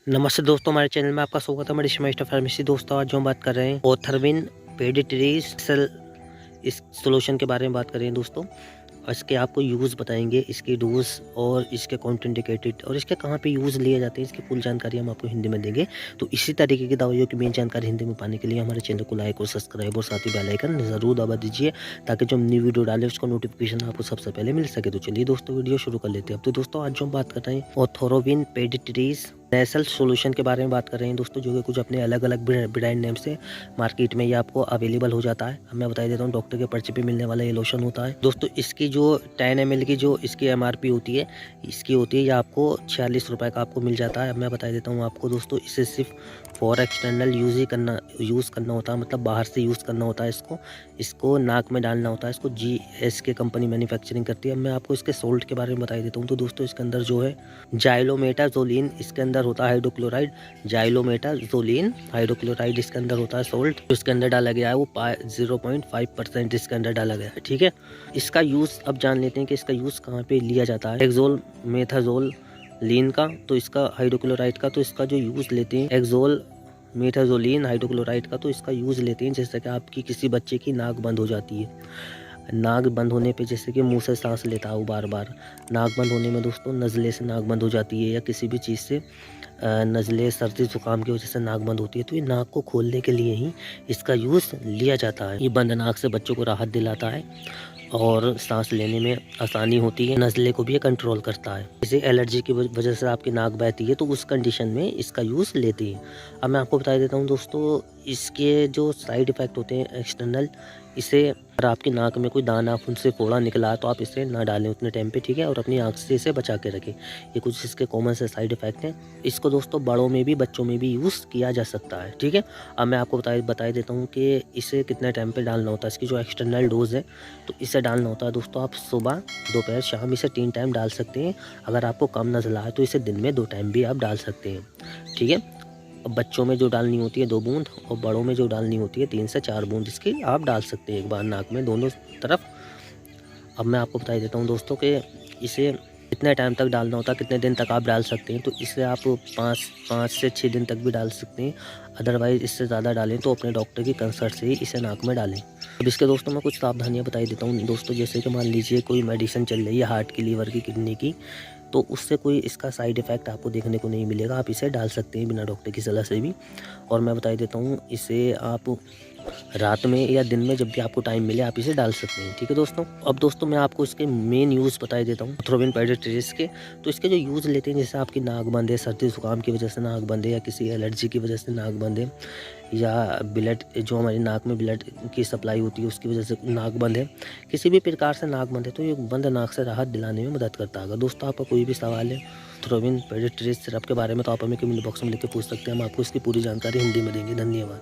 नमस्ते दोस्तों, हमारे चैनल में आपका स्वागत है। हमारी स्मार्ट फार्मेसी दोस्तों, आज जो हम बात कर रहे हैं ओथरविन पेडिट्रीज इस सोल्यूशन के बारे में बात कर रहे हैं दोस्तों। इसके आपको यूज़ बताएंगे, इसके डोज और इसके कॉन्ट्राइंडिकेटेड और इसके कहाँ पे यूज़ लिए जाते हैं, इसकी फुल जानकारी हम आपको हिंदी में देंगे। तो इसी तरीके की दवाइयों की मेन जानकारी हिंदी में पाने के लिए हमारे चैनल को लाइक और सब्सक्राइब और साथ ही बेल आइकन ज़रूर दबा दीजिए, ताकि जो हम न्यू वीडियो डालें उसका नोटिफिकेशन आपको सबसे पहले मिल सके। तो चलिए दोस्तों, वीडियो शुरू कर लेते हैं। अब तो दोस्तों, आज जो हम बात कर रहे हैं ओथोरोविन पेडिट्रीज नेसल सोल्यूशन के बारे में बात कर रहे हैं दोस्तों, जो कि कुछ अपने अलग अलग ब्रांड नेम से मार्केट में ये आपको अवेलेबल हो जाता है। अब मैं बता देता हूँ, डॉक्टर के पर्चे पे मिलने वाला ये लोशन होता है दोस्तों। इसकी जो 10 ml की जो इसकी MRP होती है, इसकी होती है ये आपको 46 रुपये का आपको मिल जाता है। अब मैं बता देता हूँ आपको दोस्तों, इसे सिर्फ फॉर एक्सटर्नल यूज़ करना होता है, मतलब बाहर से यूज़ करना होता है। इसको नाक में डालना होता है। इसको GSK कंपनी मैन्युफैक्चरिंग करती है। अब मैं आपको इसके सोल्ट के बारे में बता देता हूँ। तो दोस्तों, इसके अंदर जो है जाइलोमेटाजोलिन इसके अंदर होता है, हाइड्रोक्लोराइड जाइलोमेटाजोलिन हाइड्रोक्लोराइड इसके अंदर होता है सोल्ट। तो इसके अंदर डाला गया है वो 0.5% इसके अंदर डाला गया है, ठीक है। इसका यूज़ अब जान लेते हैं कि इसका यूज़ कहाँ पे लिया जाता है। एक्सोल मेथाजोल लीन का, तो इसका हाइड्रोक्लोराइड का, तो इसका जो यूज़ लेते हैं एक्सोल मेथाजोलिन हाइड्रोक्लोराइड का, तो इसका यूज़ लेते हैं जैसे कि आपकी किसी बच्चे की नाक बंद हो जाती है। नाक बंद होने पे जैसे कि मुंह से सांस लेता है वो बार बार, नाक बंद होने में दोस्तों नज़ले से नाक बंद हो जाती है, या किसी भी चीज़ से नज़ले सर्दी ज़ुकाम की वजह से नाक बंद होती है, तो ये नाक को खोलने के लिए ही इसका यूज़ लिया जाता है। ये बंद नाक से बच्चों को राहत दिलाता है और सांस लेने में आसानी होती है। नज़ले को भी ये कंट्रोल करता है। जैसे एलर्जी की वजह से आपकी नाक बहती है, तो उस कंडीशन में इसका यूज़ लेते हैं। अब मैं आपको बता देता हूँ दोस्तों, इसके जो साइड इफ़ेक्ट होते हैं एक्सटर्नल, इसे अगर आपकी नाक में कोई दाना फुंसी फोड़ा निकला तो आप इसे ना डालें उतने टाइम पे, ठीक है, और अपनी आँख से इसे बचा के रखें। ये कुछ इसके कॉमन से साइड इफ़ेक्ट हैं। इसको दोस्तों बड़ों में भी बच्चों में भी यूज़ किया जा सकता है, ठीक है। अब मैं आपको बता देता हूँ कि इसे कितने टाइम पे डालना होता है। इसकी जो एक्सटर्नल डोज है, तो इसे डालना होता है दोस्तों, आप सुबह दोपहर शाम इसे 3 टाइम डाल सकते हैं। अगर आपको कम नज़ला है तो इसे दिन में 2 टाइम भी आप डाल सकते हैं, ठीक है। बच्चों में जो डालनी होती है 2 बूंद, और बड़ों में जो डालनी होती है 3 से 4 बूंद इसकी आप डाल सकते हैं एक बार नाक में, दोनों तरफ। अब मैं आपको बता देता हूँ दोस्तों कि इसे कितने टाइम तक डालना होता है, कितने दिन तक आप डाल सकते हैं। तो इसे आप 5 से 6 दिन तक भी डाल सकते हैं। अदरवाइज़ इससे ज़्यादा डालें तो अपने डॉक्टर की कंसल्ट से ही इसे नाक में डालें। अब इसके दोस्तों मैं कुछ सावधानियाँ बता देता हूँ दोस्तों, जैसे कि मान लीजिए कोई मेडिसिन चल रही है हार्ट की, लीवर की, किडनी की, तो उससे कोई इसका साइड इफ़ेक्ट आपको देखने को नहीं मिलेगा। आप इसे डाल सकते हैं बिना डॉक्टर की सलाह से भी। और मैं बता देता हूँ, इसे आप रात में या दिन में जब भी आपको टाइम मिले आप इसे डाल सकते हैं, ठीक है दोस्तों। अब दोस्तों, मैं आपको इसके मेन यूज़ बता देता हूँ ओथ्रोविन पेडिट्रीज के। तो इसके जो यूज़ लेते हैं, जैसे आपकी नाक बंद है, सर्दी ज़ुकाम की वजह से नाक बंद है, या किसी एलर्जी की वजह से नाक बंद है, या ब्लड जो हमारी नाक में ब्लड की सप्लाई होती है उसकी वजह से नाक बंद है, किसी भी प्रकार से नाक बंद है, तो ये बंद नाक से राहत दिलाने में मदद करता है। अगर दोस्तों आपका कोई भी सवाल है ओथ्रोविन पेडिट्रीज सिरप के बारे में, तो आप हमें कमेंट बॉक्स में लिख के पूछ सकते हैं। हम आपको इसकी पूरी जानकारी हिंदी में देंगे। धन्यवाद।